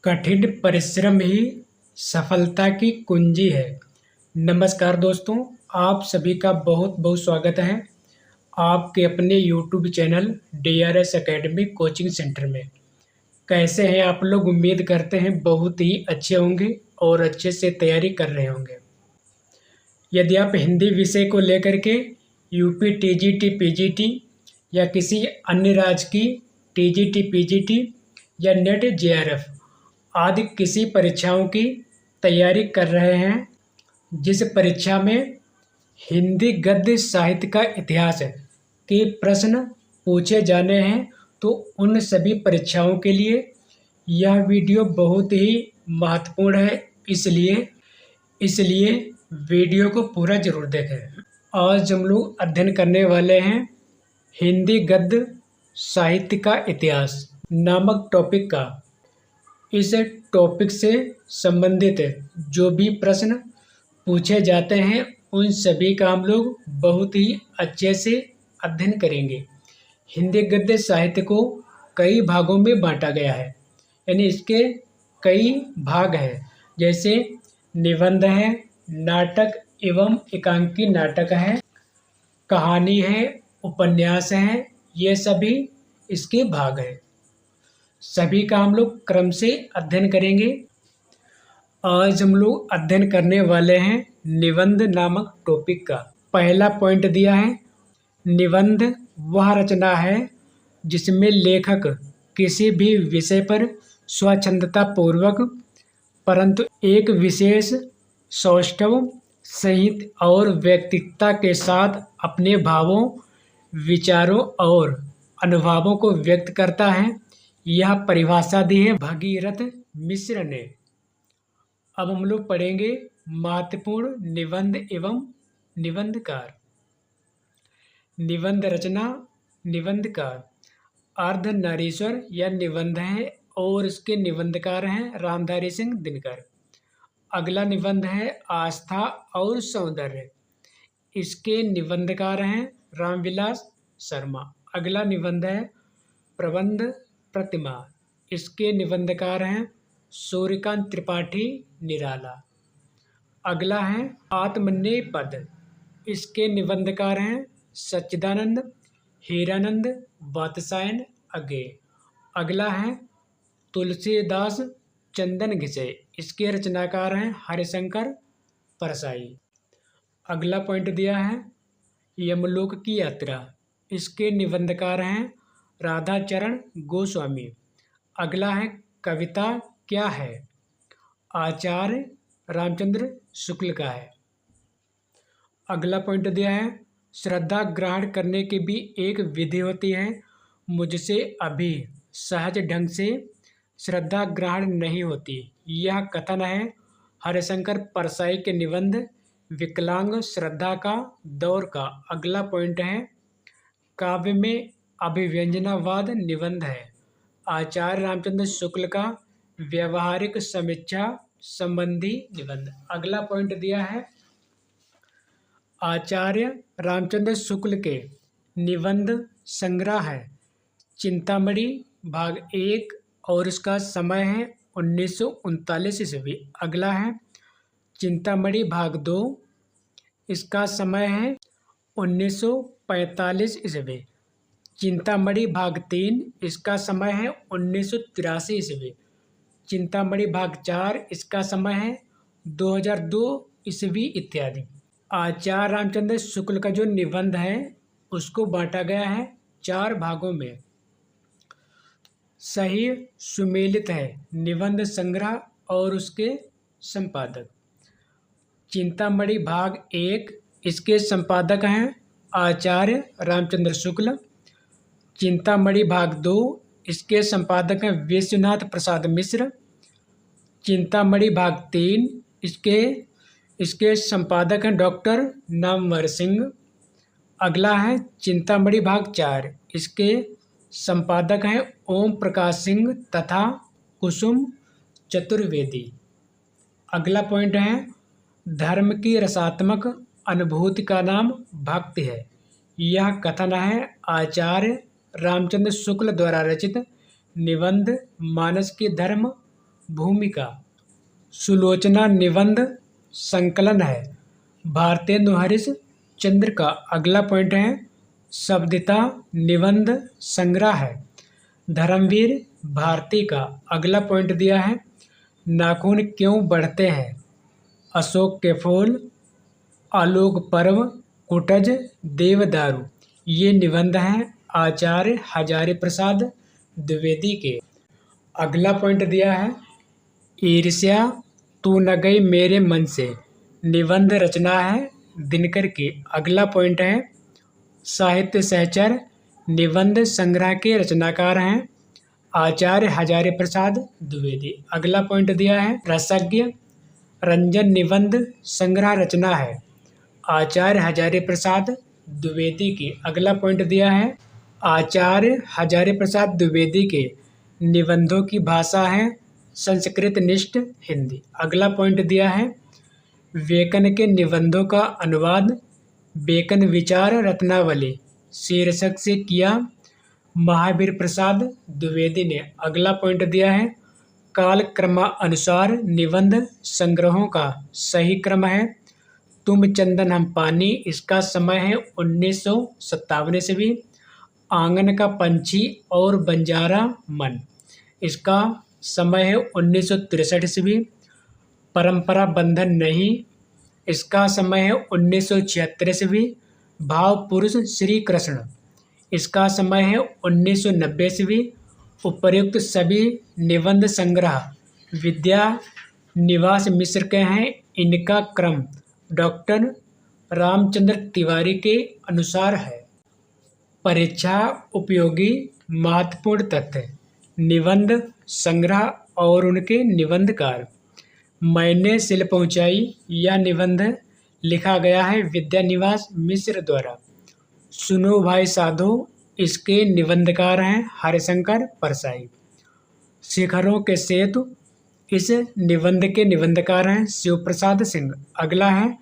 कठिन परिश्रम ही सफलता की कुंजी है। नमस्कार दोस्तों, आप सभी का बहुत बहुत स्वागत है आपके अपने YouTube channel DRS academy coaching centre में। कैसे हैं आप लोग? उम्मीद करते हैं बहुत ही अच्छे होंगे और अच्छे से तैयारी कर रहे होंगे। यदि आप हिंदी विषय को लेकर के यूपी TGT PGT या किसी अन्य राज्य की TGT PGT या नेट JRF आदि किसी परीक्षाओं की तैयारी कर रहे हैं, जिस परीक्षा में हिंदी गद्य साहित्य का इतिहास के प्रश्न पूछे जाने हैं, तो उन सभी परीक्षाओं के लिए यह वीडियो बहुत ही महत्वपूर्ण है। इसलिए वीडियो को पूरा जरूर देखें। आज हम लोग अध्ययन करने वाले हैं हिंदी गद्य साहित्य का इतिहास नामक टॉपिक का। इस टॉपिक से संबंधित जो भी प्रश्न पूछे जाते हैं, उन सभी का हम लोग बहुत ही अच्छे से अध्ययन करेंगे। हिंदी गद्य साहित्य को कई भागों में बांटा गया है, यानी इसके कई भाग हैं, जैसे निबंध है, नाटक एवं एकांकी नाटक है, कहानी है, उपन्यास है, ये सभी इसके भाग हैं। सभी का हम लोग क्रम से अध्ययन करेंगे। आज हम लोग अध्ययन करने वाले हैं निबंध नामक टॉपिक का। पहला पॉइंट दिया है, निबंध वह रचना है जिसमें लेखक किसी भी विषय पर स्वच्छंदता पूर्वक परंतु एक विशेष सौष्ठव संहित और व्यक्तित्वता के साथ अपने भावों, विचारों और अनुभवों को व्यक्त करता है। यह परिभाषा दी है भगीरथ मिश्र ने। अब हम लोग पढ़ेंगे महत्वपूर्ण निबंध एवं निबंधकार। निबंध रचना, निबंधकार अर्धनारीश्वर यह निबंध है और इसके निबंधकार हैं रामधारी सिंह दिनकर। अगला निबंध है आस्था और सौंदर्य, इसके निबंधकार हैं रामविलास शर्मा। अगला निबंध है प्रबंध प्रतिमा, इसके निबंधकार हैं सूर्यकांत त्रिपाठी निराला। अगला है आत्मनेपद, इसके निबंधकार हैं सच्चिदानंद हीरानंद वात्स्यायन अज्ञे। अगला है तुलसीदास चंदन घिसे, इसके रचनाकार हैं हरिशंकर परसाई। अगला पॉइंट दिया है यमलोक की यात्रा, इसके निबंधकार हैं राधाचरण गोस्वामी। अगला है कविता क्या है, आचार्य रामचंद्र शुक्ल का है। अगला पॉइंट दिया है श्रद्धा ग्रहण करने की भी एक विधि होती है, मुझसे अभी सहज ढंग से श्रद्धा ग्रहण नहीं होती, यह कथन है हरिशंकर परसाई के निबंध विकलांग श्रद्धा का दौर का। अगला पॉइंट है काव्य में अभिव्यंजनावाद निबंध है, आचार्य रामचंद्र शुक्ल का व्यवहारिक समीक्षा संबंधी निबंध। अगला पॉइंट दिया है आचार्य रामचंद्र शुक्ल के निबंध संग्रह है चिंतामणि भाग 1 और इसका समय है 1939 ईस्वी। अगला है चिंतामणि भाग 2, इसका समय है 1945 ईस्वी। चिंतामणि भाग 3, इसका समय है 1983 ईस्वी। चिंतामणि भाग 4, इसका समय है 2002 ईस्वी इत्यादि। आचार्य रामचंद्र शुक्ल का जो निबंध है उसको बांटा गया है 4 भागों में। सही सुमेलित है निबंध संग्रह और उसके संपादक। चिंतामणि भाग 1, इसके संपादक हैं आचार्य रामचंद्र शुक्ल। चिंतामणि भाग 2, इसके संपादक हैं विश्वनाथ प्रसाद मिश्र। चिंतामणि भाग 3, इसके संपादक हैं डॉक्टर नामवर सिंह। अगला है चिंतामणि भाग 4, इसके संपादक हैं ओम प्रकाश सिंह तथा कुसुम चतुर्वेदी। अगला पॉइंट है धर्म की रसात्मक अनुभूति का नाम भक्ति है, यह कथन है आचार्य रामचंद्र शुक्ल द्वारा रचित निबंध मानस की धर्म भूमिका। सुलोचना निबंध संकलन है। भारतेंदु हरीश चंद्र का अगला पॉइंट है शब्दिता निबंध संग्रह है। धर्मवीर भारती का अगला पॉइंट दिया है नाखून क्यों बढ़ते हैं। अशोक के फूल, आलोक पर्व, कुटज, देवदारू ये निबंध हैं आचार्य हजारी प्रसाद द्विवेदी के। अगला पॉइंट दिया है ईर्ष्या तू न गई मेरे मन से निबंध रचना है दिनकर की। अगला पॉइंट है साहित्य सहचर निबंध संग्रह के रचनाकार हैं आचार्य हजारी प्रसाद द्विवेदी। अगला पॉइंट दिया है रसज्ञ रंजन निबंध संग्रह रचना है आचार्य हजारी प्रसाद द्विवेदी की। अगला पॉइंट दिया है आचार्य हजारी प्रसाद द्विवेदी के निबंधों की भाषा है संस्कृत निष्ठ हिंदी। अगला पॉइंट दिया है बेकन के निबंधों का अनुवाद बेकन विचार रत्नावली शीर्षक से किया महावीर प्रसाद द्विवेदी ने। अगला पॉइंट दिया है काल क्रमानुसार निबंध संग्रहों का सही क्रम है तुम चंदन हम पानी इसका समय है 1957 ईस्वी। आंगन का पंछी और बंजारा मन इसका समय है 1963 ईस्वी। परंपरा बंधन नहीं इसका समय है 1976 ईस्वी। भाव पुरुष श्री कृष्ण इसका समय है 1990 ईस्वी। उपर्युक्त सभी निबंध संग्रह विद्या निवास मिश्र के हैं। इनका क्रम डॉक्टर रामचंद्र तिवारी के अनुसार है। परीक्षा उपयोगी महत्वपूर्ण तथ्य निबंध संग्रह और उनके निबंधकार। मैंने सिल पहुँचाई यह निबंध लिखा गया है विद्यानिवास मिश्र द्वारा। सुनो भाई साधो इसके निबंधकार हैं हरिशंकर परसाई। शिखरों के सेतु इस निबंध के निबंधकार हैं शिव प्रसाद सिंह। अगला है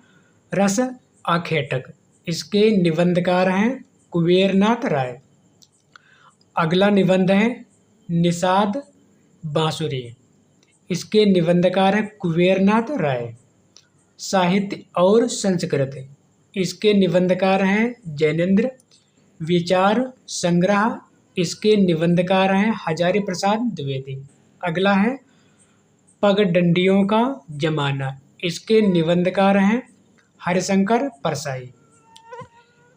रस आखेटक इसके निबंधकार हैं कुबेरनाथ राय। अगला निबंध है निषाद बांसुरी इसके निबंधकार हैं कुबेरनाथ राय। साहित्य और संस्कृत इसके निबंधकार हैं जैनेन्द्र। विचार संग्रह इसके निबंधकार हैं हजारी प्रसाद द्विवेदी। अगला है पगडंडियों का जमाना इसके निबंधकार हैं हरिशंकर परसाई।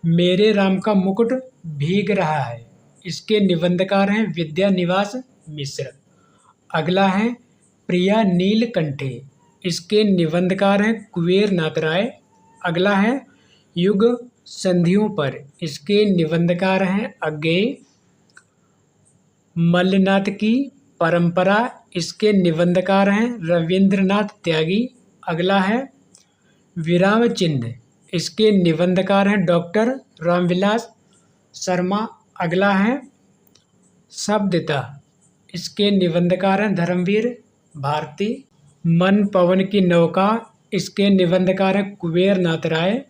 मेरे राम का मुकुट भीग रहा है इसके निबंधकार हैं विद्यानिवास मिश्र। अगला है प्रिया नीलकंठी इसके निबंधकार हैं कुबेरनाथ राय। अगला है युग संधियों पर इसके निबंधकार हैं अज्ञेय। मल्लनाथ की परंपरा इसके निबंधकार हैं रविंद्रनाथ त्यागी। अगला है विराम चिन्ह इसके निबंधकार हैं डॉक्टर रामविलास शर्मा। अगला है शब्दता इसके निबंधकार हैं धर्मवीर भारती। मन पवन की नौका इसके निबंधकार हैं कुबेरनाथ राय।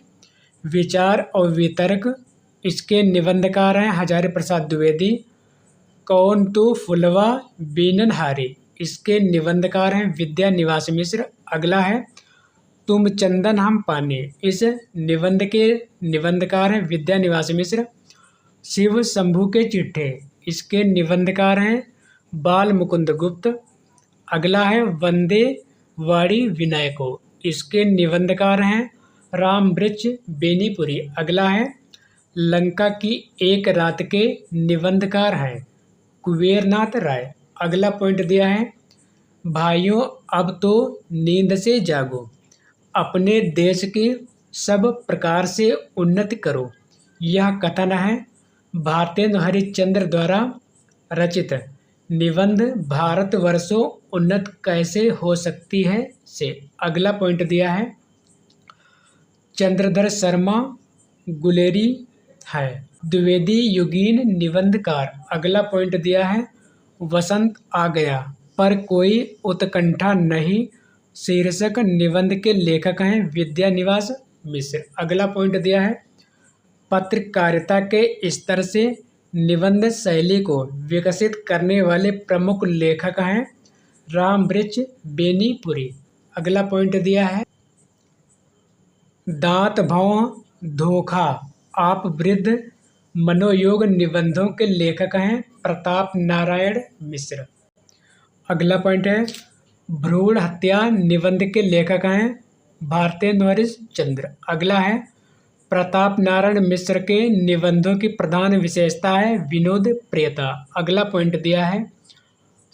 विचार और वितर्क इसके निबंधकार हैं हजारी प्रसाद द्विवेदी। कौन तो फुलवा बीननहारी इसके निबंधकार हैं विद्यानिवास मिश्र। अगला है तुम चंदन हम पानी इस निबंध के निबंधकार हैं विद्यानिवास मिश्र। शिव शंभू के चिट्ठे इसके निबंधकार हैं बाल मुकुंद गुप्त। अगला है वंदे वाड़ी विनायको इसके निबंधकार हैं राम वृक्ष बेनीपुरी। अगला है लंका की एक रात के निबंधकार हैं कुबेरनाथ राय। अगला पॉइंट दिया है भाइयों अब तो नींद से जागो अपने देश की सब प्रकार से उन्नति करो। यह कथन है भारतेंदु हरिश्चंद्र द्वारा रचित निबंध भारतवर्षों उन्नत कैसे हो सकती है से। अगला पॉइंट दिया है चंद्रधर शर्मा गुलेरी है द्विवेदी युगीन निबंधकार। अगला पॉइंट दिया है वसंत आ गया पर कोई उत्कंठा नहीं शीर्षक निबंध के लेखक हैं विद्यानिवास मिश्र। अगला पॉइंट दिया है पत्रकारिता के स्तर से निबंध शैली को विकसित करने वाले प्रमुख लेखक हैं राम वृक्ष बेनीपुरी। अगला पॉइंट दिया है दांत भौं धोखा आप वृद्ध मनोयोग निबंधों के लेखक हैं प्रताप नारायण मिश्र। अगला पॉइंट है भ्रूण हत्या निबंध के लेखक हैं भारतेंदु हरीश चंद्र। अगला है प्रताप नारायण मिश्र के निबंधों की प्रधान विशेषता है विनोद प्रियता। अगला पॉइंट दिया है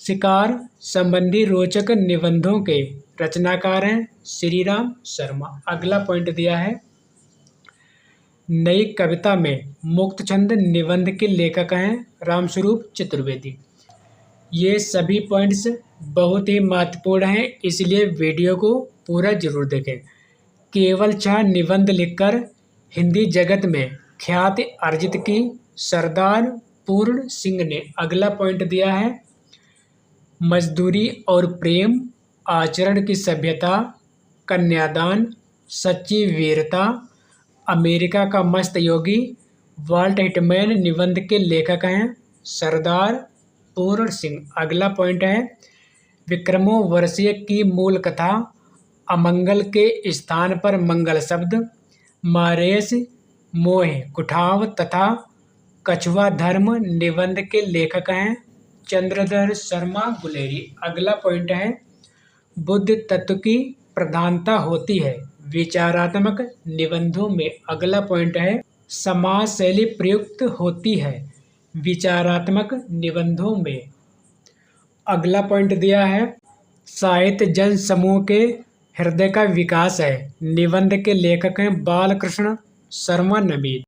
शिकार संबंधी रोचक निबंधों के रचनाकार हैं श्रीराम शर्मा। अगला पॉइंट दिया है नई कविता में मुक्त छंद निबंध के लेखक हैं रामस्वरूप चतुर्वेदी। ये सभी पॉइंट्स बहुत ही महत्वपूर्ण हैं, इसलिए वीडियो को पूरा जरूर देखें। केवल 6 निबंध लिखकर हिंदी जगत में ख्याति अर्जित की सरदार पूर्ण सिंह ने। अगला पॉइंट दिया है मजदूरी और प्रेम आचरण की सभ्यता कन्यादान सच्ची वीरता अमेरिका का मस्त योगी वाल्ट हिटमैन निबंध के लेखक हैं सरदार पूर्ण सिंह। अगला पॉइंट है विक्रमो वर्षीय की मूल कथा अमंगल के स्थान पर मंगल शब्द मारेश मोह कुठाव तथा कछुआ धर्म निबंध के लेखक हैं चंद्रधर शर्मा गुलेरी। अगला पॉइंट है बुद्ध तत्व की प्रधानता होती है विचारात्मक निबंधों में। अगला पॉइंट है समाज शैली प्रयुक्त होती है विचारात्मक निबंधों में। अगला पॉइंट दिया है साहित्य जन समूह के हृदय का विकास है निबंध के लेखक हैं बालकृष्ण शर्मा नवीन।